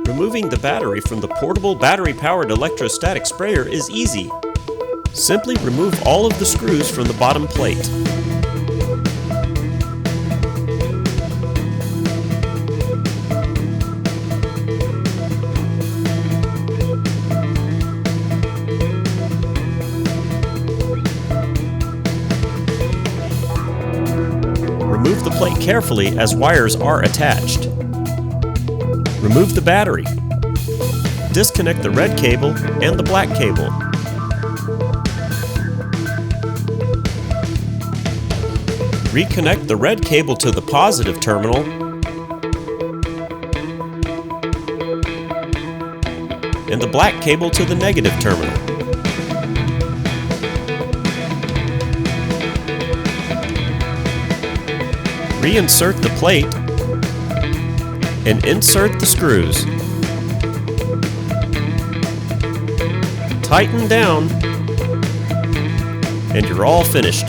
Removing the battery from the portable battery-powered electrostatic sprayer is easy. Simply remove all of the screws from the bottom plate. Remove the plate carefully as wires are attached. Remove the battery. Disconnect the red cable and the black cable. Reconnect the red cable to the positive terminal and the black cable to the negative terminal. Reinsert the plate and insert the screws. Tighten down, and you're all finished.